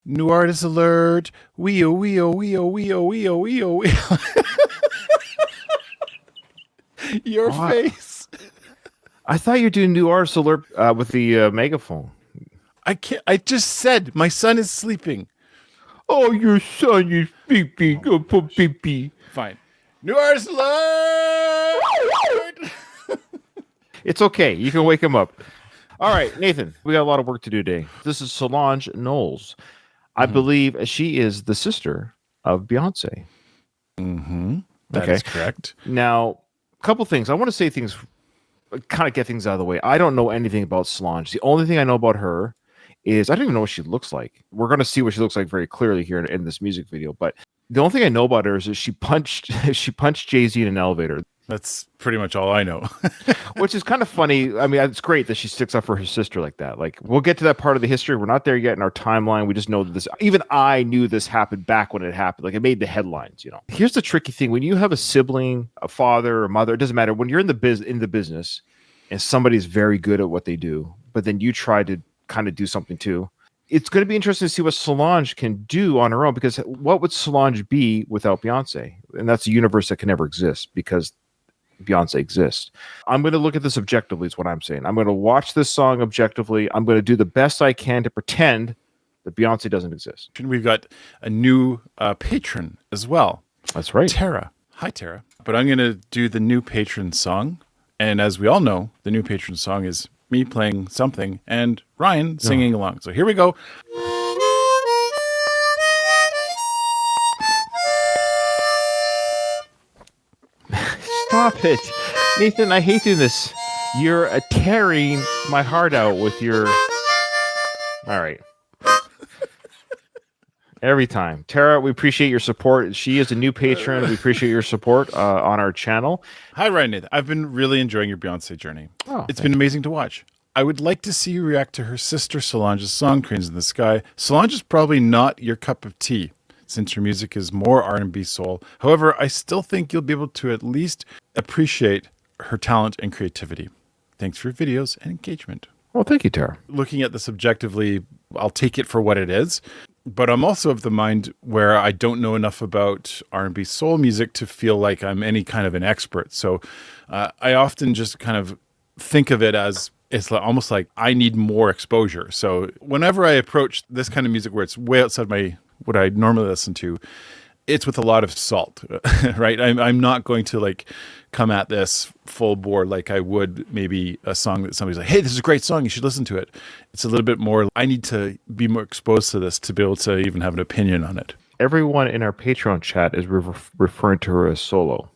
New artist alert. Wee-oh, wee-oh, wee-oh, wee-oh, wee-oh, wee-oh, wee-oh. Your face. I thought you were doing new artist alert with the megaphone. I can't. I just said my son is sleeping. Oh, your son is sleeping. Oh, poor baby. Fine. New artist alert. It's okay. You can wake him up. All right, Nathan, we got a lot of work to do today. This is Solange Knowles. I believe she is the sister of Beyonce. Mm-hmm. That is correct. Now, a couple things. I want to say things, kind of get things out of the way. I don't know anything about Solange. The only thing I know about her is I don't even know what she looks like. We're going to see what she looks like very clearly here in this music video. But the only thing I know about her is that she punched Jay-Z in an elevator. That's pretty much all I know. Which is kind of funny. I mean, it's great that she sticks up for her sister like that. Like, we'll get to that part of the history. We're not there yet in our timeline. We just know that this, even I knew this happened back when it happened. Like, it made the headlines, you know. Here's the tricky thing. When you have a sibling, a father, a mother, it doesn't matter. When you're in the business and somebody's very good at what they do, but then you try to kind of do something too, it's going to be interesting to see what Solange can do on her own, because what would Solange be without Beyonce? And that's a universe that can never exist because Beyonce exists. I'm going to look at this objectively is what I'm saying. I'm going to watch this song objectively. I'm going to do the best I can to pretend that Beyonce doesn't exist. We've got a new patron as well. That's right. Tara. Hi, Tara. But I'm going to do the new patron song. And as we all know, the new patron song is me playing something and Ryan singing along. So here we go. Stop it. Nathan, I hate doing this. You're tearing my heart out with your... All right. Every time. Tara, we appreciate your support. She is a new patron. We appreciate your support on our channel. Hi, Ryan Nathan. I've been really enjoying your Beyonce journey. Oh, it's been amazing to watch. I would like to see you react to her sister Solange's song, Cranes in the Sky. Solange is probably not your cup of tea, since her music is more R&B soul. However, I still think you'll be able to at least appreciate her talent and creativity. Thanks for your videos and engagement. Well, thank you, Tara. Looking at this objectively, I'll take it for what it is. But I'm also of the mind where I don't know enough about R&B soul music to feel like I'm any kind of an expert. So I often just kind of think of it as it's almost like I need more exposure. So whenever I approach this kind of music where it's way outside what I normally listen to, it's with a lot of salt, right? I'm not going to like come at this full bore like I would maybe a song that somebody's like, hey, this is a great song, you should listen to it. It's a little bit more, I need to be more exposed to this to be able to even have an opinion on it. Everyone in our Patreon chat is referring to her as Solo.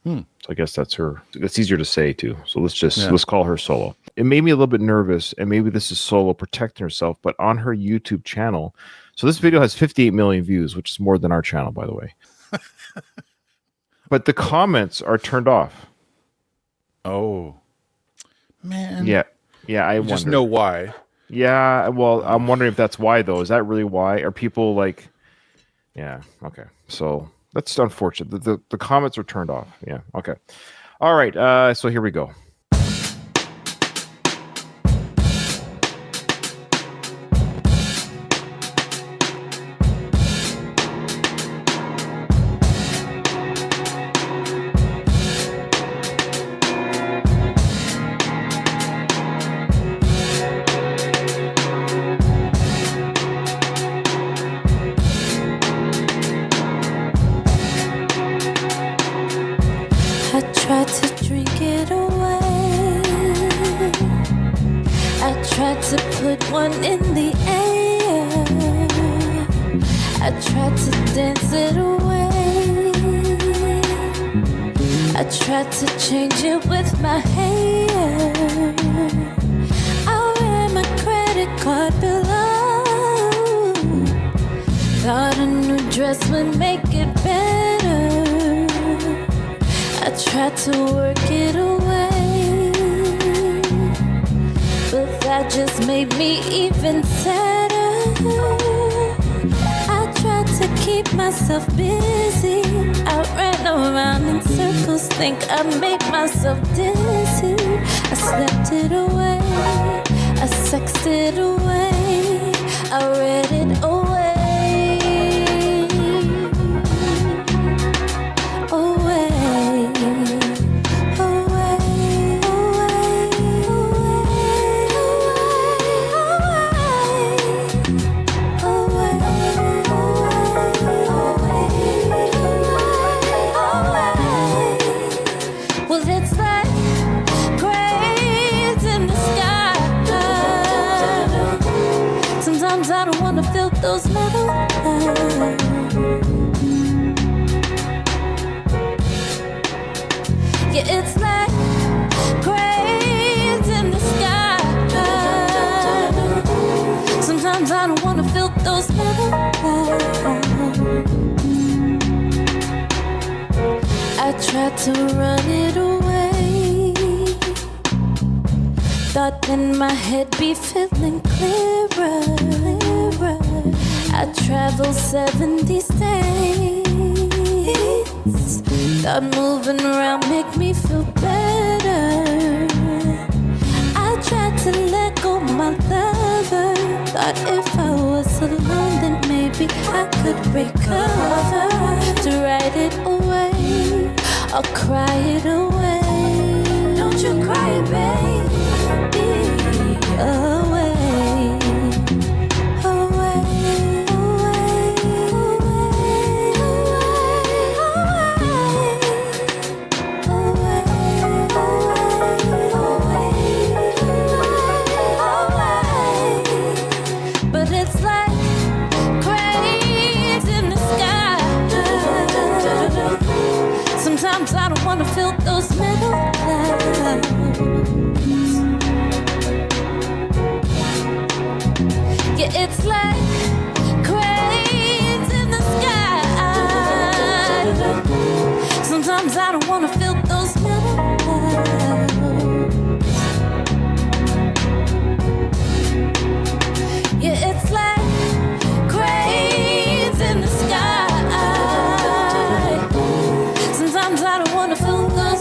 So I guess that's her. That's easier to say too. So let's call her Solo. It made me a little bit nervous, and maybe this is Solo protecting herself, but on her YouTube channel. So this video has 58 million views, which is more than our channel, by the way. But the comments are turned off. Oh, man. Yeah. I just know why. Yeah. Well, I'm wondering if that's why though. Is that really why? Are people like? Yeah. Okay. So that's unfortunate. The comments are turned off. Yeah. Okay. All right. So here we go. Tried to drink it away. I tried to put one in the air. I tried to dance it away. I tried to change it with my hair. I ran my credit card below. Thought a new dress would make it better. I tried to work it away, but that just made me even sadder. I tried to keep myself busy. I ran around in circles, think I made myself dizzy. I slept it away, I sexed it away, I read it away. Sometimes I don't wanna feel those metal hands. Yeah, it's like cranes in the sky. Sometimes I don't wanna feel those metal hands. I tried to run it away. Thought then my head be feeling clearer. I traveled 70 states. Thought moving around make me feel better. I tried to let go my lover. Thought if I was alone then maybe I could recover. To write it away or cry it away. Don't you cry, baby. Away. Sometimes I don't wanna feel those metal clouds. Yeah, it's like cranes in the sky. Sometimes I don't wanna feel those metal clouds. Yeah, it's like cranes in the sky. Sometimes I don't wanna feel those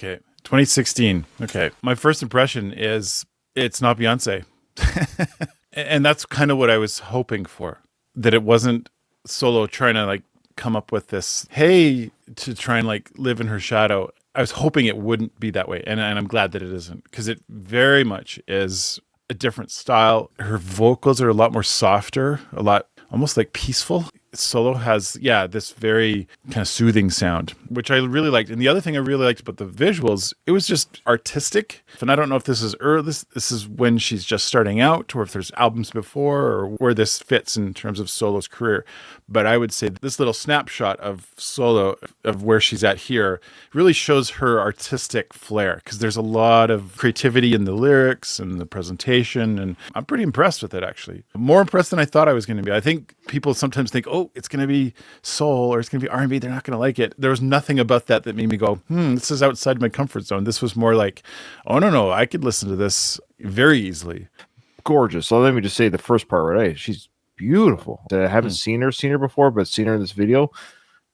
Okay. 2016. Okay. My first impression is it's not Beyonce. And that's kind of what I was hoping for. That it wasn't Solo trying to like come up with this, hey, to try and like live in her shadow. I was hoping it wouldn't be that way. And I'm glad that it isn't, because it very much is a different style. Her vocals are a lot more softer, a lot almost like peaceful. Solo has, this very kind of soothing sound, which I really liked. And the other thing I really liked about the visuals, it was just artistic. And I don't know if this is early, this is when she's just starting out, or if there's albums before, or where this fits in terms of Solo's career. But I would say this little snapshot of Solo, of where she's at here, really shows her artistic flair, because there's a lot of creativity in the lyrics and the presentation. And I'm pretty impressed with it, actually. More impressed than I thought I was going to be. I think people sometimes think, oh, it's going to be soul or it's going to be R&B. They're not going to like it. There was nothing about that made me go, this is outside my comfort zone. This was more like, oh, no, I could listen to this very easily. Gorgeous. So let me just say the first part, right? She's beautiful. I haven't seen her before, but seen her in this video.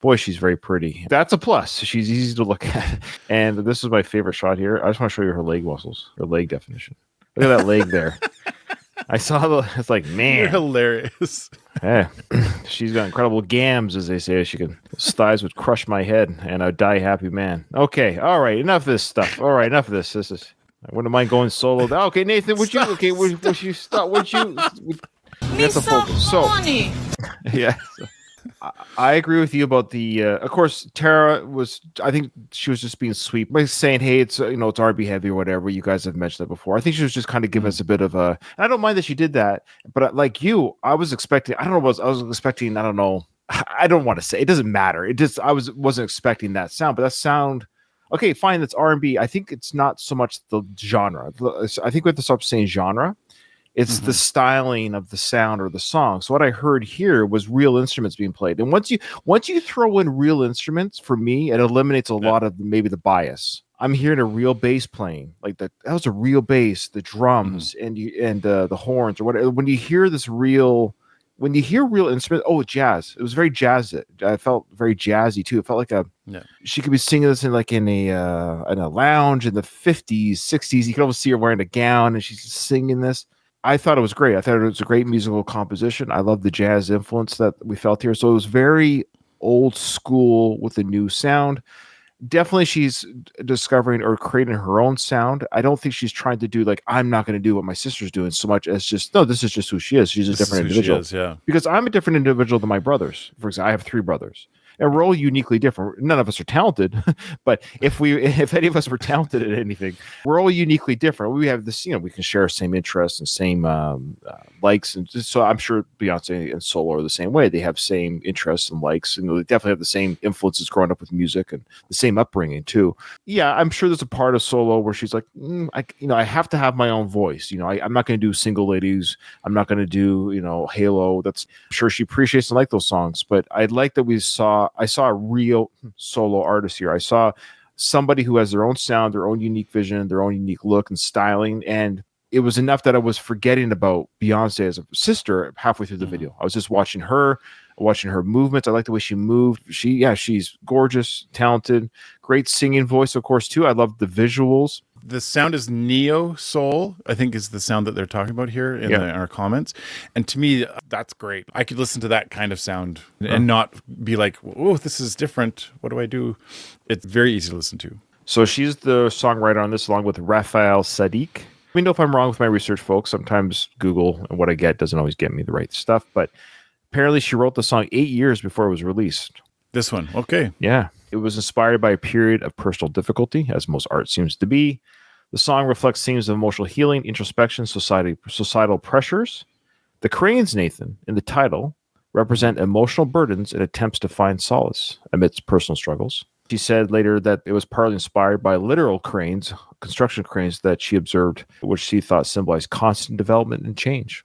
Boy, she's very pretty. That's a plus. She's easy to look at. And this is my favorite shot here. I just want to show you her leg muscles, her leg definition. Look at that leg there. I saw it's like, man. You're hilarious. Yeah. She's got incredible gams, as they say. Those thighs would crush my head and I'd die a happy man. Okay. All right. Enough of this stuff. All right. Enough of this. I wouldn't mind going solo. Okay, Nathan, would you stop? Would you get the focus? So, yeah. I agree with you about the. Of course, Tara was. I think she was just being sweet by saying, "Hey, it's it's R&B heavy or whatever." You guys have mentioned that before. I think she was just kind of giving us a bit of a. And I don't mind that she did that, but like you, I was expecting. I don't know what I was expecting. I don't know. I don't want to say. It doesn't matter. It just. Wasn't expecting that sound, but that sound. Okay, fine. That's R&B. I think it's not so much the genre. I think we have to stop saying genre. It's the styling of the sound or the song. So what I heard here was real instruments being played. And once you throw in real instruments, for me, it eliminates a lot of maybe the bias. I'm hearing a real bass playing, like that was a real bass, the drums and the horns or whatever. When you hear this real when you hear real instrument, jazz. It was very jazzy. I felt very jazzy too. It felt like she could be singing this in a lounge in the 50s, 60s. You could almost see her wearing a gown and she's singing this. I thought it was great. I thought it was a great musical composition. I love the jazz influence that we felt here. So it was very old school with a new sound. Definitely she's discovering or creating her own sound. I don't think she's trying to do I'm not going to do what my sister's doing so much as just, no, this is just who she is. She's a different individual. Because I'm a different individual than my brothers. For example, I have 3 brothers. And we're all uniquely different. None of us are talented, but if any of us were talented at anything, we're all uniquely different. We have this, we can share same interests and same likes, and so I'm sure Beyonce and Solo are the same way. They have same interests and likes, and they definitely have the same influences growing up with music and the same upbringing too. Yeah, I'm sure there's a part of Solo where she's like, I have to have my own voice. I'm not going to do Single Ladies. I'm not going to do Halo. I'm sure she appreciates and like those songs, but I like that I saw a real solo artist here. I saw somebody who has their own sound, their own unique vision, their own unique look and styling. And it was enough that I was forgetting about Beyonce as a sister halfway through the video. I was just watching her movements. I like the way she moved. She's gorgeous, talented, great singing voice, of course, too. I love the visuals. The sound is neo soul, I think is the sound that they're talking about here in our comments. And to me, that's great. I could listen to that kind of sound and not be like, oh, this is different. What do I do? It's very easy to listen to. So she's the songwriter on this, along with Raphael Sadiq. Let me know if I'm wrong with my research, folks. Sometimes Google and what I get doesn't always get me the right stuff. But apparently she wrote the song 8 years before it was released. This one, okay. Yeah. It was inspired by a period of personal difficulty, as most art seems to be. The song reflects themes of emotional healing, introspection, societal pressures. The cranes, Nathan, in the title, represent emotional burdens and attempts to find solace amidst personal struggles. She said later that it was partly inspired by literal cranes, construction cranes that she observed, which she thought symbolized constant development and change.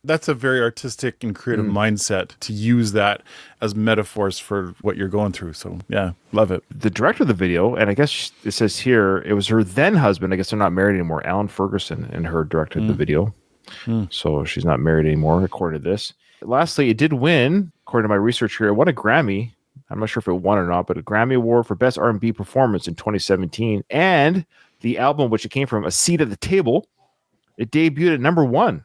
That's a very artistic and creative mindset to use that as metaphors for what you're going through. So, yeah, love it. The director of the video, and I guess it says here, it was her then husband. I guess they're not married anymore. Alan Ferguson and her directed the video. So she's not married anymore, according to this. Lastly, it did win, according to my research here, it won a Grammy. I'm not sure if it won or not, but a Grammy Award for Best R&B Performance in 2017. And the album, which it came from, A Seat at the Table, it debuted at number 1.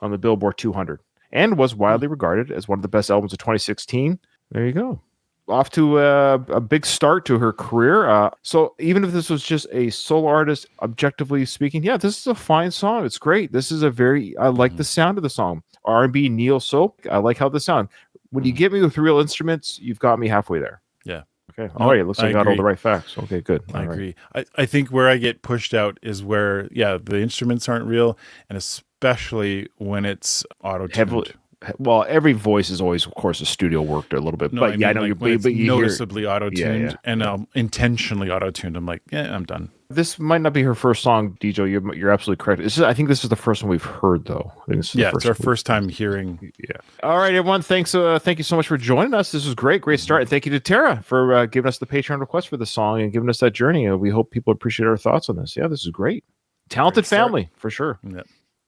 On the Billboard 200 and was widely regarded as one of the best albums of 2016. There you go. Off to a big start to her career. So even if this was just a solo artist, objectively speaking, this is a fine song. It's great. This is I like the sound of the song. R&B, neo soul. I like how this sound. When you get me with real instruments, you've got me halfway there. Yeah. Okay. All right. Looks like I got all the right facts. Okay, good. I agree. I think where I get pushed out is where, the instruments aren't real, and especially when it's auto-tuned. Well, every voice is always, of course, a studio worked a little bit. No, but I mean, I know when it's you noticeably auto-tuned and intentionally auto-tuned. I'm like, I'm done. This might not be her first song, DJ. You're absolutely correct. I think this is the first one we've heard, though. It's our first time hearing. Yeah. All right, everyone. Thanks. Thank you so much for joining us. This was great start. And thank you to Tara for giving us the Patreon request for the song and giving us that journey. We hope people appreciate our thoughts on this. Yeah, this is great. Talented family, for sure. Yeah.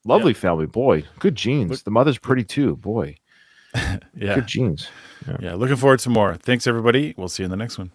Lovely family. Boy, good genes. The mother's pretty, too. Boy. Yeah. Good genes. Yeah, looking forward to more. Thanks, everybody. We'll see you in the next one.